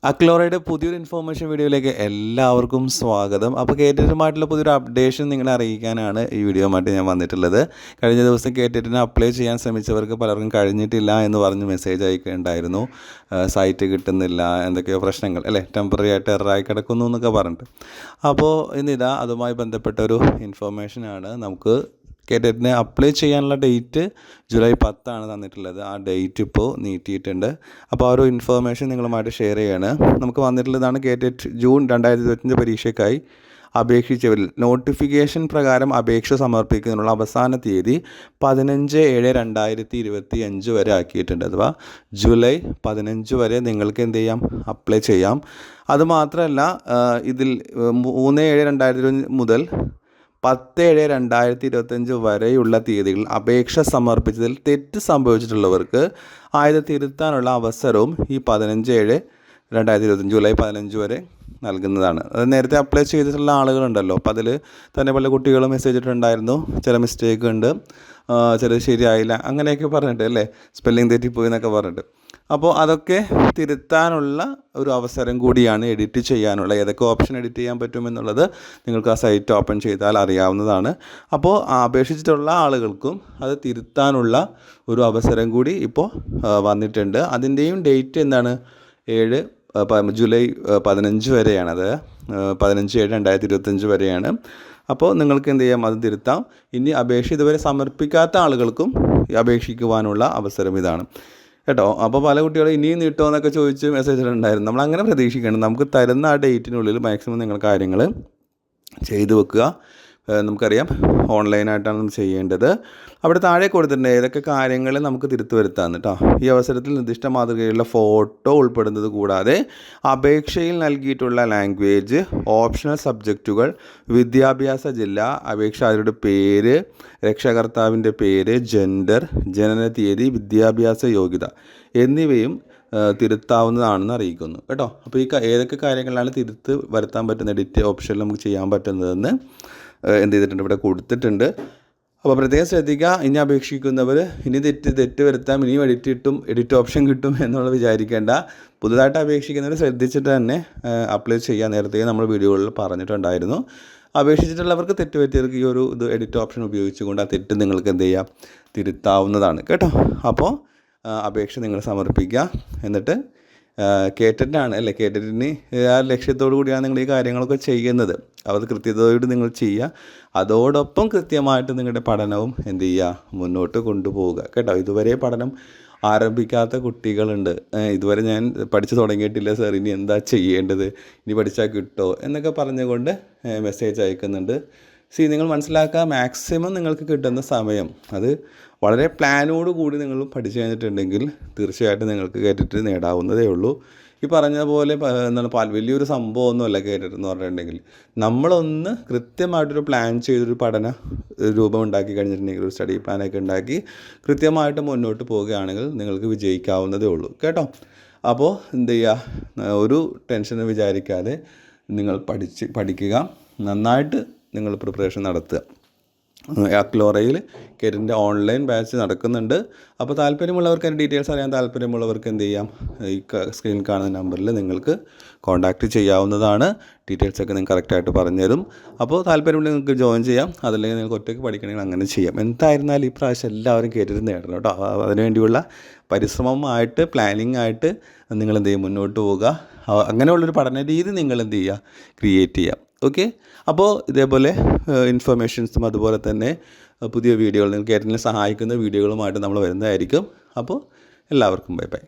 അക്ലോറയുടെ പുതിയൊരു ഇൻഫോർമേഷൻ വീഡിയോയിലേക്ക് എല്ലാവർക്കും സ്വാഗതം. അപ്പോൾ കേറ്ററ്റുമായിട്ടുള്ള പുതിയൊരു അപ്ഡേഷൻ നിങ്ങളെ അറിയിക്കാനാണ് ഈ വീഡിയോയുമായിട്ട് ഞാൻ വന്നിട്ടുള്ളത്. കഴിഞ്ഞ ദിവസം കേറ്ററ്റിന് അപ്ലൈ ചെയ്യാൻ ശ്രമിച്ചവർക്ക് പലർക്കും കഴിഞ്ഞിട്ടില്ല എന്ന് പറഞ്ഞ് മെസ്സേജ് അയക്കുകയുണ്ടായിരുന്നു. സൈറ്റ് കിട്ടുന്നില്ല, എന്തൊക്കെയോ പ്രശ്നങ്ങൾ അല്ലേ, ടെമ്പററി ആയിട്ട് എററായി കിടക്കുന്നു എന്നൊക്കെ പറഞ്ഞിട്ട്. അപ്പോൾ ഇന്നിതാ അതുമായി ബന്ധപ്പെട്ട ഒരു ഇൻഫോർമേഷനാണ്. നമുക്ക് കേറ്ററ്റിന് അപ്ലൈ ചെയ്യാനുള്ള ഡേറ്റ് ജൂലൈ 10 തന്നിട്ടുള്ളത്. ആ ഡേറ്റ് ഇപ്പോൾ നീട്ടിയിട്ടുണ്ട്. അപ്പോൾ ആ ഒരു ഇൻഫോർമേഷൻ നിങ്ങളുമായിട്ട് ഷെയർ ചെയ്യാണ്. നമുക്ക് വന്നിട്ടുള്ളതാണ് കേറ്ററ്റ് ജൂൺ 2025 പരീക്ഷയ്ക്കായി അപേക്ഷിച്ചവരിൽ നോട്ടിഫിക്കേഷൻ പ്രകാരം അപേക്ഷ സമർപ്പിക്കുന്നതിനുള്ള അവസാന തീയതി 15/7/2025 വരെ ആക്കിയിട്ടുണ്ട്. അഥവാ ജൂലൈ 15 വരെ നിങ്ങൾക്ക് എന്ത് ചെയ്യാം, അപ്ലൈ ചെയ്യാം. അതുമാത്രമല്ല, ഇതിൽ 3/7/2025 മുതൽ 10/7/2025 വരെയുള്ള തീയതികളിൽ അപേക്ഷ സമർപ്പിച്ചതിൽ തെറ്റ് സംഭവിച്ചിട്ടുള്ളവർക്ക് ആയത് തിരുത്താനുള്ള അവസരവും ഈ 15/7/2025 ജൂലൈ 15 വരെ നൽകുന്നതാണ്. അത് നേരത്തെ അപ്ലൈ ചെയ്തിട്ടുള്ള ആളുകളുണ്ടല്ലോ, അപ്പോൾ അതിൽ തന്നെ പല കുട്ടികളും മെസ്സേജ് ഇട്ടിട്ടുണ്ടായിരുന്നു, ചില മിസ്റ്റേക്ക് ഉണ്ട്, ചിലത് ശരിയായില്ല, അങ്ങനെയൊക്കെ പറഞ്ഞിട്ട് അല്ലേ, സ്പെല്ലിംഗ് തെറ്റിപ്പോയി എന്നൊക്കെ പറഞ്ഞിട്ട്. അപ്പോൾ അതൊക്കെ തിരുത്താനുള്ള ഒരു അവസരം കൂടിയാണ്, എഡിറ്റ് ചെയ്യാനുള്ള. ഏതൊക്കെ ഓപ്ഷൻ എഡിറ്റ് ചെയ്യാൻ പറ്റുമെന്നുള്ളത് നിങ്ങൾക്ക് ആ സൈറ്റ് ഓപ്പൺ ചെയ്താൽ അറിയാവുന്നതാണ്. അപ്പോൾ അപേക്ഷിച്ചിട്ടുള്ള ആളുകൾക്കും അത് തിരുത്താനുള്ള ഒരു അവസരം കൂടി ഇപ്പോൾ വന്നിട്ടുണ്ട്. അതിൻ്റെയും ഡേറ്റ് എന്താണ്, ജൂലൈ 15 വരെയാണ്. അത് 15/7/2025 വരെയാണ്. അപ്പോൾ നിങ്ങൾക്ക് എന്ത് ചെയ്യാം, അത് തിരുത്താം. ഇനി അപേക്ഷ ഇതുവരെ സമർപ്പിക്കാത്ത ആളുകൾക്കും അപേക്ഷിക്കുവാനുള്ള അവസരം ഇതാണ് കേട്ടോ. അപ്പോൾ പല കുട്ടികളും ഇനിയും നീട്ടോ എന്നൊക്കെ ചോദിച്ച് മെസ്സേജ് ഉണ്ടായിരുന്നു. നമ്മളങ്ങനെ പ്രതീക്ഷിക്കണം. നമുക്ക് തരുന്ന ആ ഡേറ്റിനുള്ളിൽ മാക്സിമം നിങ്ങൾ കാര്യങ്ങൾ ചെയ്തു വെക്കുക. നമുക്കറിയാം ഓൺലൈനായിട്ടാണ് നമ്മൾ ചെയ്യേണ്ടത്. അവിടെ താഴെ കൊടുത്തിട്ടുണ്ട് ഏതൊക്കെ കാര്യങ്ങൾ നമുക്ക് തിരുത്തു വരുത്താമെന്ന് കേട്ടോ. ഈ അവസരത്തിൽ നിർദ്ദിഷ്ട മാതൃകയിലുള്ള ഫോട്ടോ ഉൾപ്പെടുന്നത് കൂടാതെ അപേക്ഷയിൽ നൽകിയിട്ടുള്ള ലാംഗ്വേജ്, ഓപ്ഷണൽ സബ്ജക്റ്റുകൾ, വിദ്യാഭ്യാസ ജില്ല, അപേക്ഷാകരുടെ പേര്, രക്ഷകർത്താവിൻ്റെ പേര്, ജെൻഡർ, ജനന തീയതി, വിദ്യാഭ്യാസ യോഗ്യത എന്നിവയും തിരുത്താവുന്നതാണെന്ന് അറിയിക്കുന്നു കേട്ടോ. അപ്പോൾ ഈ ഏതൊക്കെ കാര്യങ്ങളാണ് തിരുത്ത് വരുത്താൻ പറ്റുന്ന എഡിറ്റ് ഓപ്ഷനിൽ നമുക്ക് ചെയ്യാൻ പറ്റുന്നതെന്ന് എന്ത് ചെയ്തിട്ടുണ്ട്, ഇവിടെ കൊടുത്തിട്ടുണ്ട്. അപ്പോൾ പ്രത്യേകം ശ്രദ്ധിക്കുക. ഇനി അപേക്ഷിക്കുന്നവർ ഇനി തെറ്റ് വരുത്താം, ഇനിയും എഡിറ്റ് ഓപ്ഷൻ കിട്ടും എന്നുള്ളത് വിചാരിക്കേണ്ട. പുതുതായിട്ട് അപേക്ഷിക്കുന്നവർ ശ്രദ്ധിച്ചിട്ട് തന്നെ അപ്ലൈ ചെയ്യാൻ നേരത്തെ നമ്മൾ വീഡിയോകളിൽ പറഞ്ഞിട്ടുണ്ടായിരുന്നു. അപേക്ഷിച്ചിട്ടുള്ളവർക്ക് തെറ്റ് പറ്റിയവർക്ക് ഈ ഒരു എഡിറ്റ് ഓപ്ഷൻ ഉപയോഗിച്ചുകൊണ്ട് ആ തെറ്റ് നിങ്ങൾക്ക് എന്ത് ചെയ്യാം, തിരുത്താവുന്നതാണ് കേട്ടോ. അപ്പോൾ അപേക്ഷ നിങ്ങൾ സമർപ്പിക്കുക. എന്നിട്ട് കേറ്ററ്റിനാണ് അല്ലേ, കേറ്ററ്റിന് ആ ലക്ഷ്യത്തോടു കൂടിയാണ് നിങ്ങൾ ഈ കാര്യങ്ങളൊക്കെ ചെയ്യുന്നത്. അത് കൃത്യതയോട് നിങ്ങൾ ചെയ്യുക. അതോടൊപ്പം കൃത്യമായിട്ട് നിങ്ങളുടെ പഠനവും എന്ത് ചെയ്യുക, മുന്നോട്ട് കൊണ്ടുപോവുക കേട്ടോ. ഇതുവരെ പഠനം ആരംഭിക്കാത്ത കുട്ടികളുണ്ട്. ഇതുവരെ ഞാൻ പഠിച്ചു തുടങ്ങിയിട്ടില്ല സാർ, ഇനി എന്താ ചെയ്യേണ്ടത്, ഇനി പഠിച്ചാൽ കിട്ടുമോ എന്നൊക്കെ പറഞ്ഞുകൊണ്ട് മെസ്സേജ് അയക്കുന്നുണ്ട്. നിങ്ങൾ മനസ്സിലാക്കുക, മാക്സിമം നിങ്ങൾക്ക് കിട്ടുന്ന സമയം അത് വളരെ പ്ലാനോട് കൂടി നിങ്ങൾ പഠിച്ചു കഴിഞ്ഞിട്ടുണ്ടെങ്കിൽ തീർച്ചയായിട്ടും നിങ്ങൾക്ക് കേട്ടിട്ട് നേടാവുന്നതേ ഉള്ളൂ. ഈ പറഞ്ഞ പോലെ എന്താണ്, വലിയൊരു സംഭവമൊന്നുമല്ല കേട്ടിട്ട് എന്ന് പറഞ്ഞിട്ടുണ്ടെങ്കിൽ. നമ്മളൊന്ന് കൃത്യമായിട്ടൊരു പ്ലാൻ ചെയ്തൊരു പഠന രൂപം ഉണ്ടാക്കി കഴിഞ്ഞിട്ടുണ്ടെങ്കിൽ, ഒരു സ്റ്റഡി പ്ലാനൊക്കെ ഉണ്ടാക്കി കൃത്യമായിട്ട് മുന്നോട്ട് പോവുകയാണെങ്കിൽ നിങ്ങൾക്ക് വിജയിക്കാവുന്നതേ ഉള്ളൂ കേട്ടോ. അപ്പോൾ എന്ത് ചെയ്യുക, ഒരു ടെൻഷനും വിചാരിക്കാതെ നിങ്ങൾ പഠിക്കുക, നന്നായിട്ട് നിങ്ങൾ പ്രിപ്പറേഷൻ നടത്തുക. അക്ലോറയിൽ കേറ്ററ്റിൻ്റെ ഓൺലൈൻ ബാച്ച് നടക്കുന്നുണ്ട്. അപ്പോൾ താല്പര്യമുള്ളവർക്ക് അതിൻ്റെ ഡീറ്റെയിൽസ് അറിയാൻ താല്പര്യമുള്ളവർക്ക് എന്ത് ചെയ്യാം, ഈ സ്ക്രീനിൽ കാണുന്ന നമ്പറിൽ നിങ്ങൾക്ക് കോൺടാക്റ്റ് ചെയ്യാവുന്നതാണ്. ഡീറ്റെയിൽസൊക്കെ നിങ്ങൾക്ക് കറക്റ്റായിട്ട് പറഞ്ഞുതരും. അപ്പോൾ താല്പര്യമുണ്ടെങ്കിൽ നിങ്ങൾക്ക് ജോയിൻ ചെയ്യാം. അതല്ലെങ്കിൽ നിങ്ങൾക്ക് ഒറ്റയ്ക്ക് പഠിക്കണമെങ്കിൽ അങ്ങനെ ചെയ്യാം. എന്തായിരുന്നാലും ഈ പ്രാവശ്യം എല്ലാവരും കേറ്ററ്റ് നേടണം കേട്ടോ. അതിനുവേണ്ടിയുള്ള പരിശ്രമമായിട്ട്, പ്ലാനിങ് ആയിട്ട് നിങ്ങൾ എന്ത് ചെയ്യും, മുന്നോട്ട് പോവുക. അങ്ങനെയുള്ളൊരു പഠന രീതി നിങ്ങൾ എന്ത് ചെയ്യുക, ക്രിയേറ്റ് ചെയ്യാം. ഓക്കെ. അപ്പോൾ ഇതേപോലെ ഇൻഫർമേഷൻസും അതുപോലെ തന്നെ പുതിയ വീഡിയോകൾ, നിങ്ങൾക്ക് കേറ്ററ്റിനെ സഹായിക്കുന്ന വീഡിയോകളുമായിട്ട് നമ്മൾ വരുന്നതായിരിക്കും. അപ്പോൾ എല്ലാവർക്കും ബൈ ബൈ.